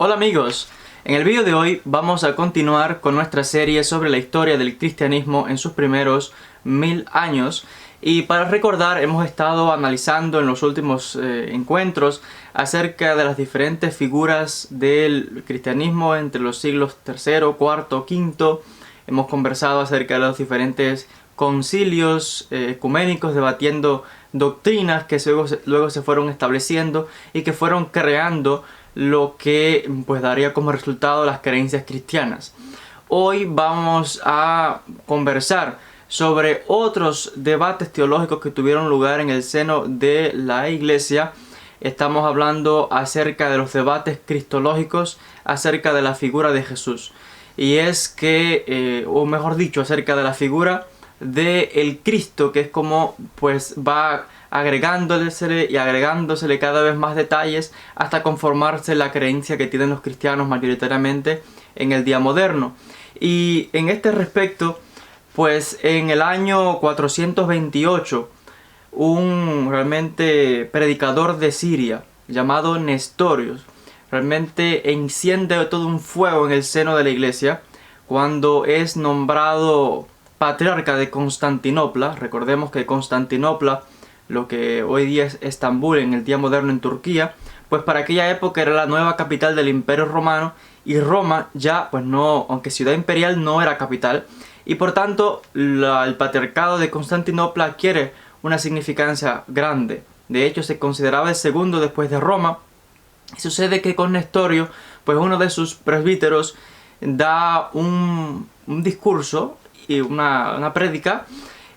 Hola amigos, en el vídeo de hoy vamos a continuar con nuestra serie sobre la historia del cristianismo en sus primeros 1000 años. Y para recordar, hemos estado analizando en los últimos encuentros acerca de las diferentes figuras del cristianismo entre los siglos III, IV, V. Hemos conversado acerca de los diferentes concilios ecuménicos debatiendo doctrinas que luego se fueron estableciendo y que fueron creando lo que pues daría como resultado las creencias cristianas. Hoy vamos a conversar sobre otros debates teológicos que tuvieron lugar en el seno de la Iglesia. Estamos hablando acerca de los debates cristológicos acerca de la figura de Jesús. Y es que, o mejor dicho, acerca de la figura del Cristo, que es como pues va agregándosele y agregándosele cada vez más detalles hasta conformarse la creencia que tienen los cristianos mayoritariamente en el día moderno. Y en este respecto, pues en el año 428, un realmente predicador de Siria llamado Nestorios realmente enciende todo un fuego en el seno de la iglesia cuando es nombrado patriarca de Constantinopla. Recordemos que Constantinopla, lo que hoy día es Estambul en el día moderno en Turquía, pues para aquella época era la nueva capital del Imperio Romano, y Roma ya, pues no, aunque ciudad imperial, no era capital, y por tanto el patriarcado de Constantinopla adquiere una significancia grande. De hecho, se consideraba el segundo después de Roma. Y sucede que con Nestorio, pues uno de sus presbíteros da un discurso y una prédica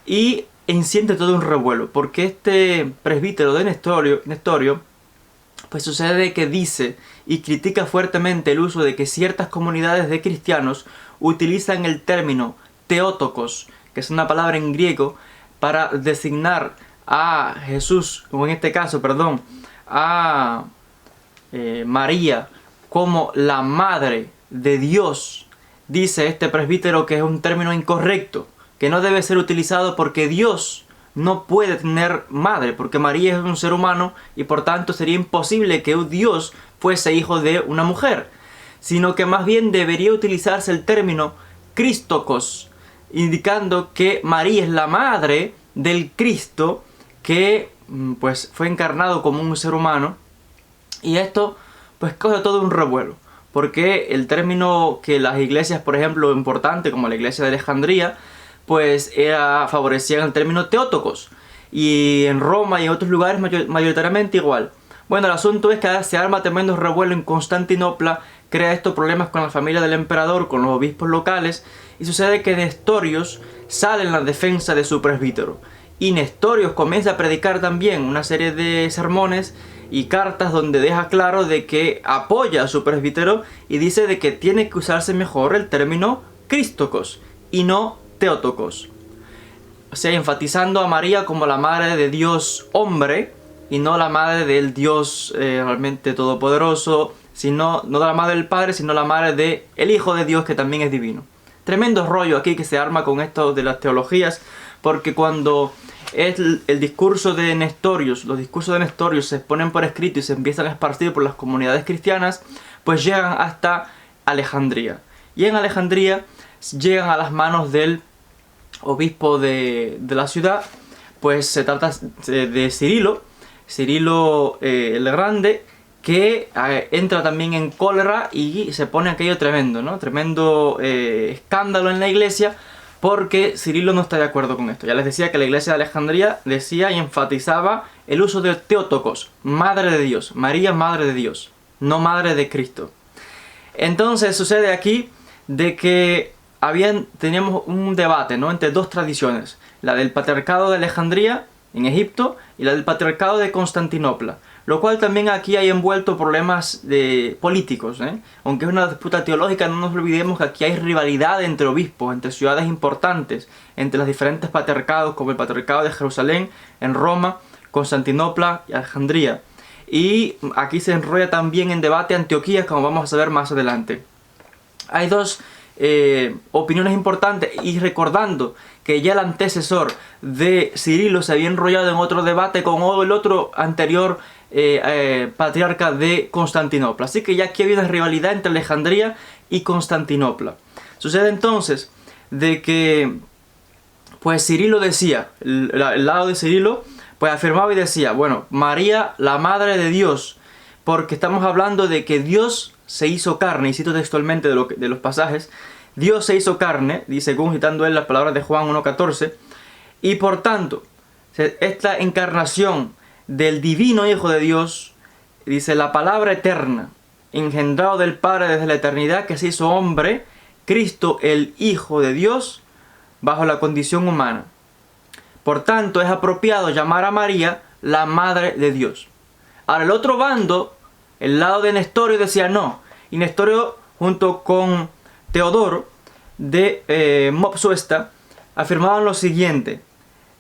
y enciende todo un revuelo, porque este presbítero de Nestorio pues sucede que dice y critica fuertemente el uso de que ciertas comunidades de cristianos utilizan el término Theotokos, que es una palabra en griego, para designar a Jesús, o en este caso, perdón, a María como la madre de Dios. Dice este presbítero que es un término incorrecto, que no debe ser utilizado porque Dios no puede tener madre, porque María es un ser humano y por tanto sería imposible que Dios fuese hijo de una mujer, sino que más bien debería utilizarse el término Christokos, indicando que María es la madre del Cristo que pues fue encarnado como un ser humano. Y esto pues causa todo un revuelo, porque el término que las iglesias, por ejemplo, importante como la iglesia de Alejandría, pues favorecían el término Theotokos, y en Roma y en otros lugares mayoritariamente igual. Bueno, el asunto es que se arma tremendo revuelo en Constantinopla, crea estos problemas con la familia del emperador, con los obispos locales, y sucede que Nestorios sale en la defensa de su presbítero. Y Nestorios comienza a predicar también una serie de sermones y cartas donde deja claro de que apoya a su presbítero y dice de que tiene que usarse mejor el término Christokos y no Theotokos. O sea, enfatizando a María como la madre de Dios hombre y no la madre del Dios realmente todopoderoso, sino no la madre del Padre, sino la madre del Hijo de Dios, que también es divino. Tremendo rollo aquí que se arma con esto de las teologías, porque cuando es el discurso de Nestorios, los discursos de Nestorios se ponen por escrito y se empiezan a esparcir por las comunidades cristianas, pues llegan hasta Alejandría. Y en Alejandría llegan a las manos del obispo de la ciudad. Pues se trata de Cirilo el Grande, que entra también en cólera y se pone aquello tremendo, ¿no? Tremendo escándalo en la iglesia, porque Cirilo no está de acuerdo con esto. Ya les decía que la iglesia de Alejandría decía y enfatizaba el uso de Theotokos, madre de Dios, María madre de Dios, no madre de Cristo. Entonces sucede aquí de que teníamos un debate, ¿no?, entre dos tradiciones, la del patriarcado de Alejandría en Egipto y la del patriarcado de Constantinopla, lo cual también aquí hay envuelto problemas políticos, Aunque es una disputa teológica, no nos olvidemos que aquí hay rivalidad entre obispos, entre ciudades importantes, entre los diferentes patriarcados, como el patriarcado de Jerusalén, en Roma, Constantinopla y Alejandría. Y aquí se enrolla también en debate Antioquía, como vamos a ver más adelante. Hay dos opiniones importantes, y recordando que ya el antecesor de Cirilo se había enrollado en otro debate con el otro anterior patriarca de Constantinopla. Así que ya aquí había una rivalidad entre Alejandría y Constantinopla. Sucede entonces de que pues Cirilo decía, el lado de Cirilo pues afirmaba y decía, bueno, María, la madre de Dios, porque estamos hablando de que Dios se hizo carne, y cito textualmente de los pasajes, Dios se hizo carne, dice, según citando él las palabras de Juan 1.14, y por tanto, esta encarnación del divino Hijo de Dios, dice, la palabra eterna, engendrado del Padre desde la eternidad, que se hizo hombre, Cristo el Hijo de Dios, bajo la condición humana. Por tanto, es apropiado llamar a María la Madre de Dios. Ahora, el otro bando, el lado de Nestorio, decía no. Y Nestorio, junto con Teodoro de Mopsuesta, afirmaban lo siguiente.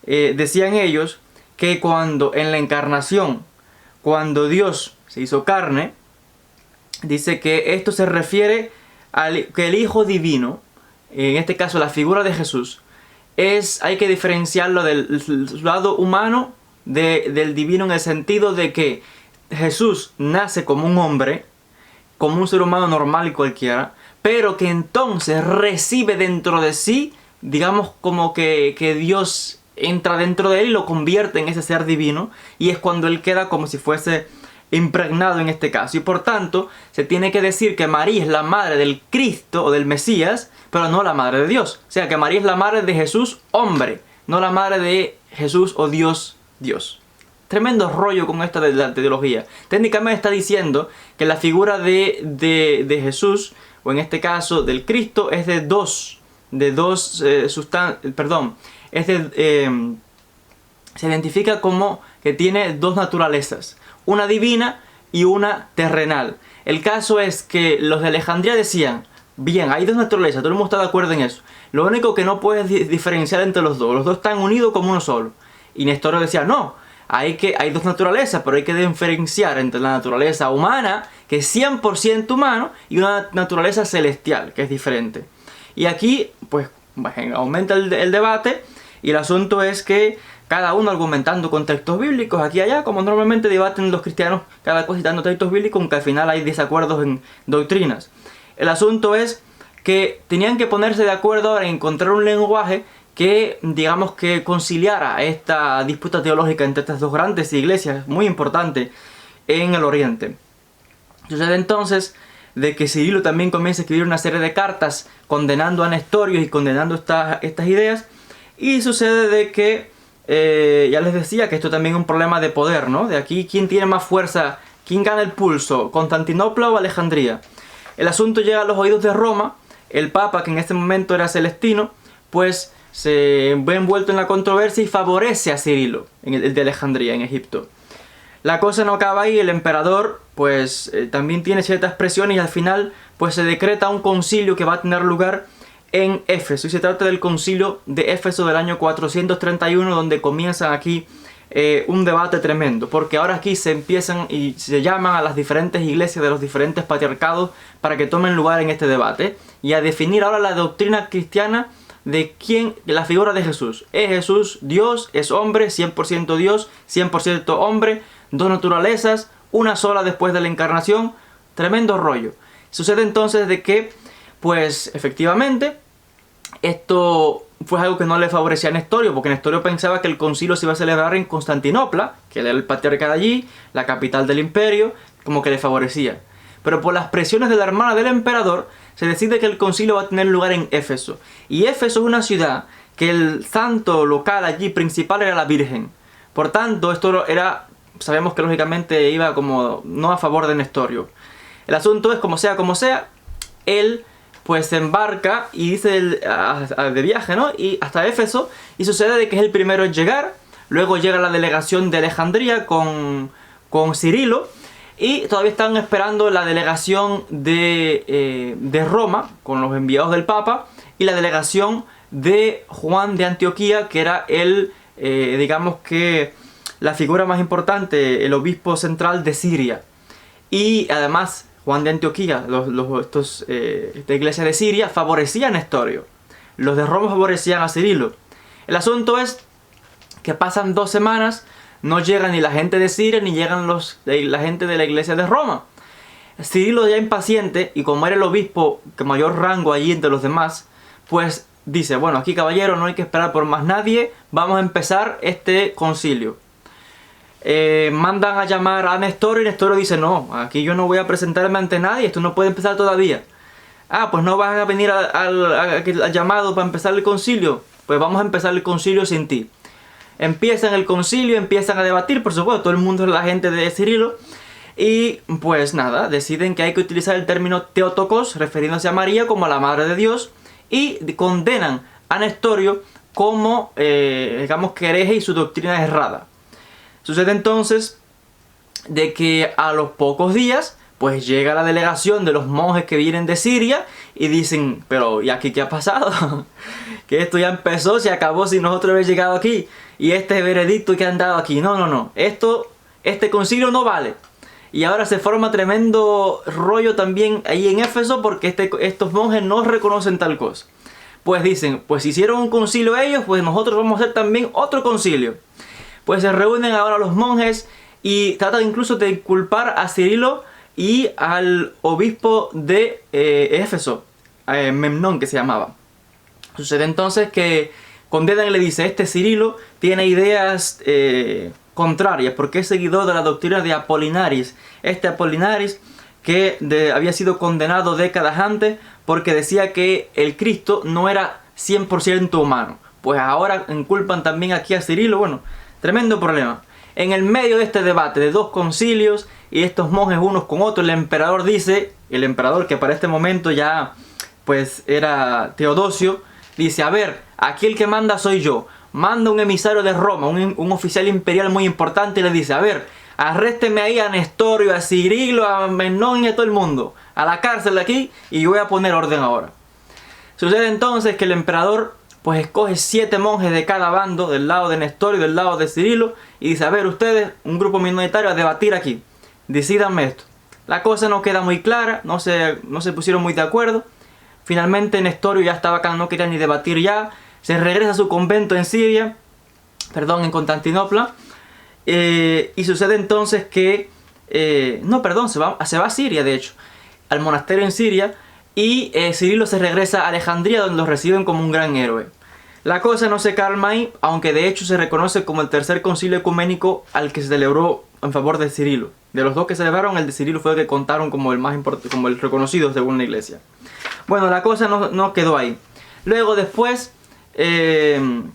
Decían ellos que cuando en la encarnación, cuando Dios se hizo carne, dice que esto se refiere al que el Hijo Divino, en este caso la figura de Jesús, hay que diferenciarlo del lado humano del divino, en el sentido de que Jesús nace como un hombre, como un ser humano normal y cualquiera, pero que entonces recibe dentro de sí, digamos como que Dios entra dentro de él y lo convierte en ese ser divino, y es cuando él queda como si fuese impregnado en este caso. Y por tanto, se tiene que decir que María es la madre del Cristo o del Mesías, pero no la madre de Dios. O sea, que María es la madre de Jesús, hombre, no la madre de Jesús o Dios, Dios. Tremendo rollo con esta de la teología. Técnicamente está diciendo que la figura de Jesús, o en este caso del Cristo, es se identifica como que tiene dos naturalezas, una divina y una terrenal. El caso es que los de Alejandría decían, bien, hay dos naturalezas, todo el mundo está de acuerdo en eso. Lo único que no puedes diferenciar entre los dos están unidos como uno solo. Y Nestorio decía, no, hay dos naturalezas, pero hay que diferenciar entre la naturaleza humana, que es 100% humano, y una naturaleza celestial, que es diferente. Y aquí, pues, aumenta el debate, y el asunto es que cada uno argumentando con textos bíblicos aquí y allá, como normalmente debaten los cristianos, cada cual citando textos bíblicos, aunque al final hay desacuerdos en doctrinas. El asunto es que tenían que ponerse de acuerdo ahora en encontrar un lenguaje que, digamos, que conciliara esta disputa teológica entre estas dos grandes iglesias, muy importante en el Oriente. Sucede entonces de que Cirilo también comienza a escribir una serie de cartas condenando a Nestorio y condenando estas ideas, y sucede de que, ya les decía que esto también es un problema de poder, ¿no? De aquí, ¿quién tiene más fuerza? ¿Quién gana el pulso? ¿Constantinopla o Alejandría? El asunto llega a los oídos de Roma. El Papa, que en este momento era Celestino, pues se ve envuelto en la controversia y favorece a Cirilo, el de Alejandría, en Egipto. La cosa no acaba ahí, el emperador pues también tiene ciertas presiones, y al final pues se decreta un concilio que va a tener lugar en Éfeso, y se trata del concilio de Éfeso del año 431, donde comienza aquí un debate tremendo, porque ahora aquí se empiezan y se llaman a las diferentes iglesias de los diferentes patriarcados para que tomen lugar en este debate, y a definir ahora la doctrina cristiana de la figura de Jesús. ¿Es Jesús Dios? ¿Es hombre? 100% Dios, 100% hombre, dos naturalezas, una sola después de la encarnación. Tremendo rollo. Sucede entonces de que, pues efectivamente, esto fue algo que no le favorecía a Nestorio, porque Nestorio pensaba que el concilio se iba a celebrar en Constantinopla, que era el patriarca de allí, la capital del imperio, como que le favorecía. Pero por las presiones de la hermana del emperador, se decide que el concilio va a tener lugar en Éfeso. Y Éfeso es una ciudad que el santo local allí principal era la Virgen. Por tanto, esto sabemos que lógicamente iba como no a favor de Nestorio. El asunto es, como sea, él pues se embarca y dice de viaje, ¿no? Y hasta Éfeso, y sucede de que es el primero en llegar. Luego llega la delegación de Alejandría con Cirilo, y todavía están esperando la delegación de Roma, con los enviados del Papa, y la delegación de Juan de Antioquía, que era digamos que la figura más importante, el obispo central de Siria. Y además Juan de Antioquía, esta iglesia de Siria, favorecía a Nestorio. Los de Roma favorecían a Cirilo. El asunto es que pasan 2 semanas, no llega ni la gente de Siria ni llegan la gente de la iglesia de Roma. Cirilo, ya impaciente, y como era el obispo que mayor rango allí entre los demás, pues dice: bueno, aquí caballero, no hay que esperar por más nadie, vamos a empezar este concilio. Mandan a llamar a Nestorio y Nestorio dice: no, aquí yo no voy a presentarme ante nadie, esto no puede empezar todavía. Ah, pues no vas a venir al llamado para empezar el concilio, pues vamos a empezar el concilio sin ti. Empiezan el concilio, empiezan a debatir, por supuesto, todo el mundo es la gente de Cirilo. Y pues nada, deciden que hay que utilizar el término Theotokos, refiriéndose a María como a la Madre de Dios, y condenan a Nestorio como, digamos, que hereje y su doctrina es errada. Sucede entonces de que a los pocos días, pues llega la delegación de los monjes que vienen de Siria y dicen: pero ¿y aquí qué ha pasado? Que esto ya empezó, se acabó sin nosotros haber llegado aquí, y este veredicto que han dado aquí, no, este concilio no vale. Y ahora se forma tremendo rollo también ahí en Éfeso porque estos monjes no reconocen tal cosa. Pues dicen: pues si hicieron un concilio ellos, pues nosotros vamos a hacer también otro concilio. Pues se reúnen ahora los monjes y tratan incluso de culpar a Cirilo y al obispo de Éfeso, Memnón, que se llamaba. Sucede entonces que condenan y le dice: este Cirilo tiene ideas contrarias porque es seguidor de la doctrina de Apolinaris. Este Apolinaris que había sido condenado décadas antes porque decía que el Cristo no era 100% humano. Pues ahora inculpan también aquí a Cirilo. Bueno, tremendo problema. En el medio de este debate de 2 concilios y estos monjes unos con otros, el emperador dice, el emperador que para este momento ya pues era Teodosio, dice: a ver, aquí el que manda soy yo. Manda un emisario de Roma, un oficial imperial muy importante, y le dice: a ver, arrésteme ahí a Nestorio, a Cirilo, a Memnón y a todo el mundo, a la cárcel aquí, y yo voy a poner orden ahora. Sucede entonces que el emperador pues escoge 7 monjes de cada bando, del lado de Nestorio y del lado de Cirilo, y dice: a ver, ustedes, un grupo minoritario, a debatir aquí, decídanme esto. La cosa no queda muy clara, no se pusieron muy de acuerdo. Finalmente Nestorio ya estaba acá, no quería ni debatir ya, se regresa a su convento en Siria, en Constantinopla, y sucede entonces que, se va a Siria, de hecho, al monasterio en Siria, y Cirilo se regresa a Alejandría, donde lo reciben como un gran héroe. La cosa no se calma ahí, aunque de hecho se reconoce como el tercer concilio ecuménico al que se celebró en favor de Cirilo. De los 2 que celebraron, el de Cirilo fue el que contaron como el más importante, como el reconocido según la iglesia. Bueno, la cosa no quedó ahí. Luego después, hay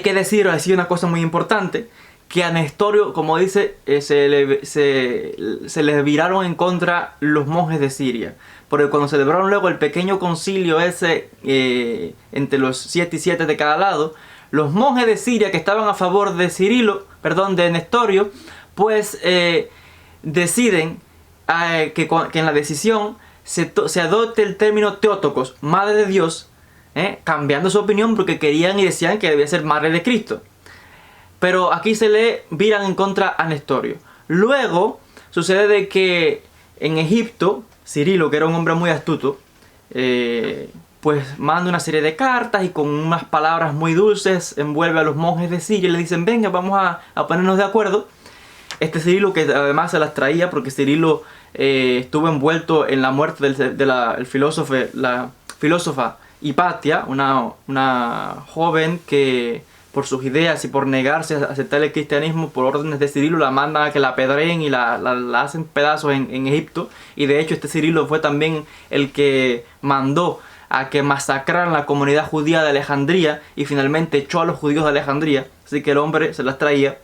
que decir una cosa muy importante, que a Nestorio, como dice, se le viraron en contra los monjes de Siria. Porque cuando celebraron luego el pequeño concilio ese, entre los 7 y 7 de cada lado, los monjes de Siria que estaban a favor de de Nestorio, pues deciden que en la decisión se adopte el término Theotokos, Madre de Dios, cambiando su opinión porque querían y decían que debía ser Madre de Cristo. Pero aquí se le viran en contra a Nestorio. Luego sucede de que en Egipto, Cirilo, que era un hombre muy astuto, pues manda una serie de cartas y con unas palabras muy dulces envuelve a los monjes de Siria y le dicen: venga, vamos a ponernos de acuerdo. Este Cirilo, que además se las traía porque Cirilo estuvo envuelto en la muerte de la filósofa Hipatia, una joven que por sus ideas y por negarse a aceptar el cristianismo por órdenes de Cirilo la mandan a que la apedreen y la hacen pedazos en Egipto. Y de hecho este Cirilo fue también el que mandó a que masacraran la comunidad judía de Alejandría y finalmente echó a los judíos de Alejandría. Así que el hombre se las traía.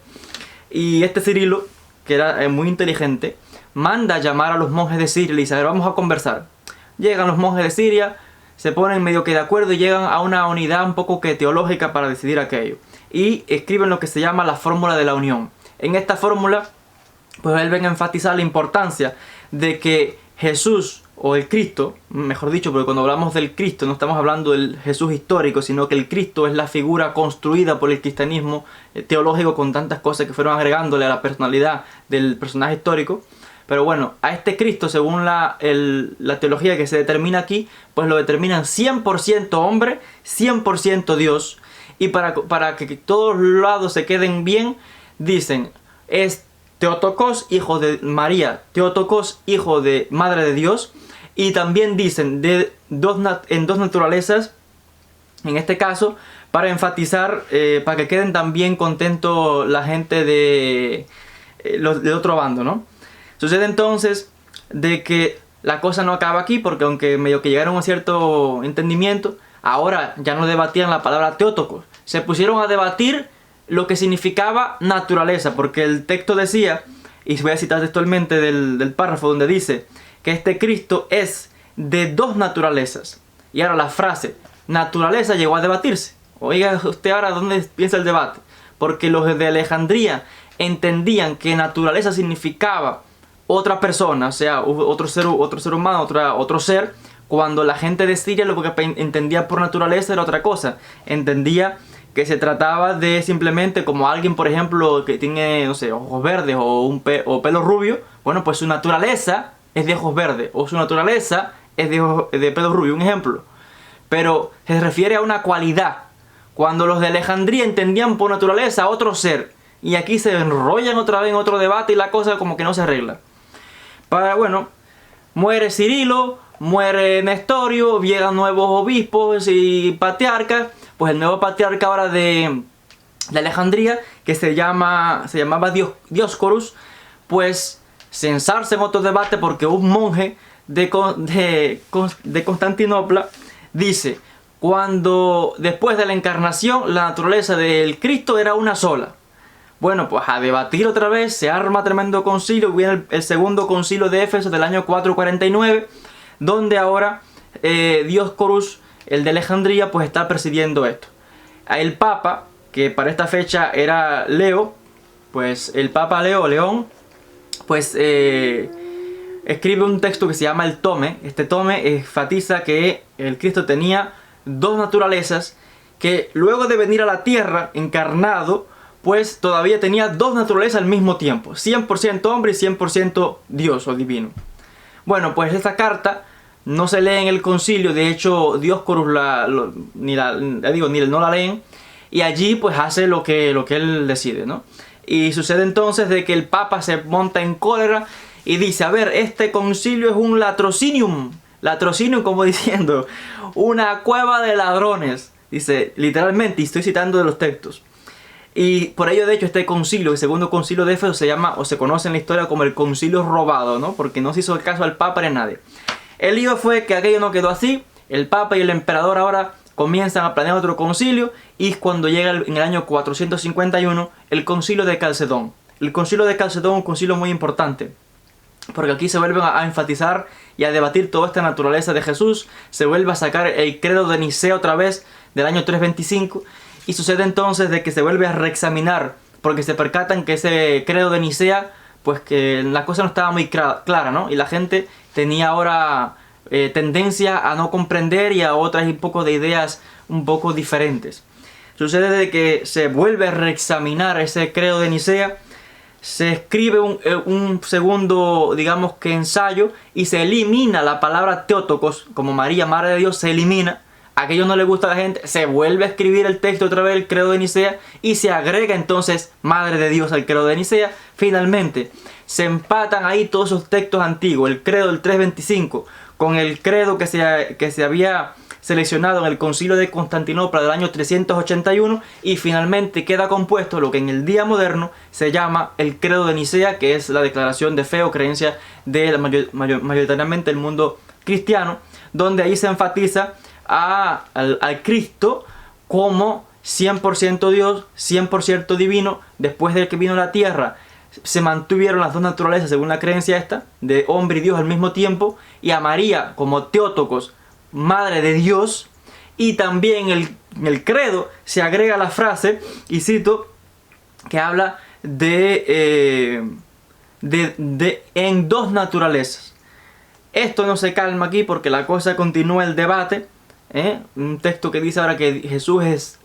Y este Cirilo, que era muy inteligente, manda a llamar a los monjes de Siria y le dice: a ver, vamos a conversar. Llegan los monjes de Siria, se ponen medio que de acuerdo y llegan a una unidad un poco que teológica para decidir aquello. Y escriben lo que se llama la fórmula de la unión. En esta fórmula, pues vuelven a enfatizar la importancia de que Jesús, o el Cristo, mejor dicho, porque cuando hablamos del Cristo no estamos hablando del Jesús histórico, sino que el Cristo es la figura construida por el cristianismo teológico con tantas cosas que fueron agregándole a la personalidad del personaje histórico. Pero bueno, a este Cristo, según la teología que se determina aquí, pues lo determinan 100% hombre, 100% Dios. Y para que todos lados se queden bien, dicen, es Teotokos, hijo de María, Teotokos, hijo de Madre de Dios. Y también dicen en dos naturalezas, en este caso, para enfatizar, para que queden también contentos la gente de otro bando, ¿no? Sucede entonces de que la cosa no acaba aquí, porque aunque medio que llegaron a cierto entendimiento, ahora ya no debatían la palabra Teotokos, se pusieron a debatir lo que significaba naturaleza, porque el texto decía, y voy a citar textualmente del párrafo donde dice que este Cristo es de dos naturalezas. Y ahora la frase naturaleza llegó a debatirse. Oiga usted ahora dónde piensa el debate, porque los de Alejandría entendían que naturaleza significaba otra persona, o sea, otro ser humano, otro ser, cuando la gente de Siria lo que entendía por naturaleza era otra cosa. Entendía que se trataba de simplemente como alguien, por ejemplo, que tiene, no sé, ojos verdes o pelo rubio. Bueno, pues su naturaleza es de ojos verdes, o su naturaleza es de pelo rubio, un ejemplo. Pero se refiere a una cualidad. Cuando los de Alejandría entendían por naturaleza a otro ser, y aquí se enrollan otra vez en otro debate y la cosa como que no se arregla. Bueno, muere Cirilo, muere Nestorio, llegan nuevos obispos y patriarcas. Pues el nuevo patriarca ahora de Alejandría, que se llamaba Dioscorus, pues se ensarza en otro debate porque un monje de Constantinopla dice, cuando después de la encarnación la naturaleza del Cristo era una sola. Bueno, pues a debatir otra vez, se arma tremendo concilio, viene el segundo concilio de Éfeso del año 449, donde ahora Dioscorus, el de Alejandría, pues está presidiendo esto. El Papa, que para esta fecha era Leo, pues el Papa León, pues escribe un texto que se llama el Tome. Este Tome enfatiza que el Cristo tenía dos naturalezas, que luego de venir a la tierra encarnado, pues todavía tenía dos naturalezas al mismo tiempo, 100% hombre y 100% Dios o divino. Bueno, pues esta carta no se lee en el concilio, de hecho Dioscorus no la leen, y allí pues hace lo que él decide, ¿no? Y sucede entonces de que el Papa se monta en cólera y dice, a ver, este concilio es un latrocinium como diciendo, una cueva de ladrones, dice literalmente, y estoy citando de los textos. Y por ello, de hecho, este concilio, el segundo concilio de Éfeso, se llama, o se conoce en la historia como el concilio robado, ¿no? Porque no se hizo el caso al Papa ni a nadie. El lío fue que aquello no quedó así. El Papa y el emperador ahora comienzan a planear otro concilio, y cuando llega en el año 451, el concilio de Calcedón. El concilio de Calcedón es un concilio muy importante, porque aquí se vuelven a enfatizar y a debatir toda esta naturaleza de Jesús. Se vuelve a sacar el credo de Nicea otra vez, del año 325. Y sucede entonces de que se vuelve a reexaminar, porque se percatan que ese credo de Nicea, pues que la cosa no estaba muy clara, ¿no? Y la gente tenía ahora tendencia a no comprender y a otras un poco de ideas un poco diferentes. Sucede de que se vuelve a reexaminar ese credo de Nicea, se escribe un segundo, digamos que ensayo, y se elimina la palabra Teotokos, como María, Madre de Dios, se elimina. Aquello no le gusta a la gente, se vuelve a escribir el texto otra vez, el credo de Nicea, y se agrega entonces Madre de Dios al credo de Nicea. Finalmente, se empatan ahí todos esos textos antiguos, el credo del 325, con el credo que se había seleccionado en el concilio de Constantinopla del año 381, y finalmente queda compuesto lo que en el día moderno se llama el credo de Nicea, que es la declaración de fe o creencia de mayoritariamente el mundo cristiano, donde ahí se enfatiza al Cristo como 100% Dios, 100% divino. Después de que vino a la tierra, se mantuvieron las dos naturalezas según la creencia esta, de hombre y Dios al mismo tiempo, y a María como Teotokos, Madre de Dios. Y también en el credo se agrega la frase, y cito, que habla en dos naturalezas. Esto no se calma aquí porque la cosa continúa el debate. Un texto que dice ahora que Jesús es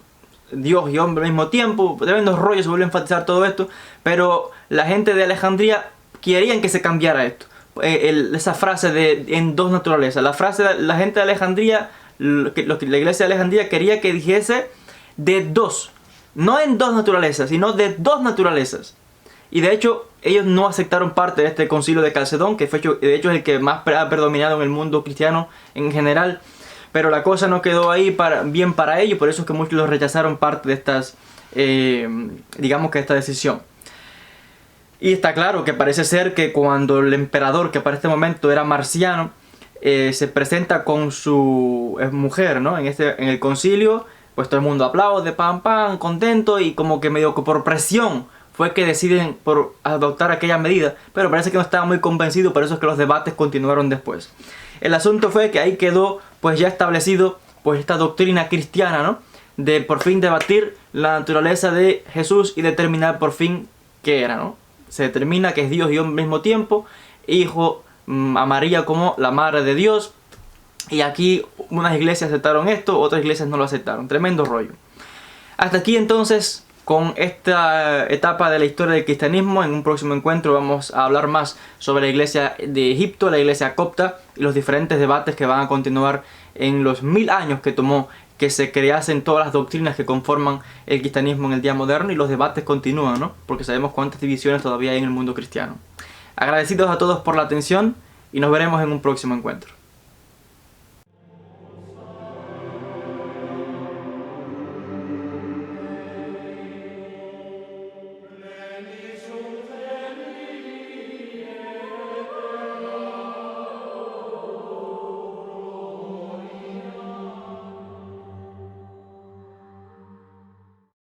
Dios y hombre al mismo tiempo. Tremendos rollos, se vuelve a enfatizar todo esto. Pero la gente de Alejandría querían que se cambiara esto. Esa frase de en dos naturalezas. La frase de la gente de Alejandría, lo que la iglesia de Alejandría quería que dijese de dos. No en dos naturalezas, sino de dos naturalezas. Y de hecho, ellos no aceptaron parte de este concilio de Calcedón, que de hecho es el que más ha predominado en el mundo cristiano en general. Pero la cosa no quedó ahí bien para ellos, por eso es que muchos los rechazaron parte de estas, digamos que esta decisión. Y está claro que parece ser que cuando el emperador, que para este momento era Marciano, se presenta con su mujer, ¿no? En el concilio, pues todo el mundo aplaude, pam, pam, contento, y como que medio que por presión fue que deciden por adoptar aquella medida, pero parece que no estaban muy convencidos, por eso es que los debates continuaron después. El asunto fue que ahí quedó pues ya establecido pues esta doctrina cristiana, ¿no? De por fin debatir la naturaleza de Jesús y determinar por fin qué era, ¿no? Se determina que es Dios y hombre al mismo tiempo, hijo a María como la madre de Dios, y aquí unas iglesias aceptaron esto, otras iglesias no lo aceptaron. Tremendo rollo. Hasta aquí entonces con esta etapa de la historia del cristianismo. En un próximo encuentro vamos a hablar más sobre la iglesia de Egipto, la iglesia copta y los diferentes debates que van a continuar en los 1000 años que tomó que se creasen todas las doctrinas que conforman el cristianismo en el día moderno, y los debates continúan, ¿no? Porque sabemos cuántas divisiones todavía hay en el mundo cristiano. Agradecidos a todos por la atención y nos veremos en un próximo encuentro.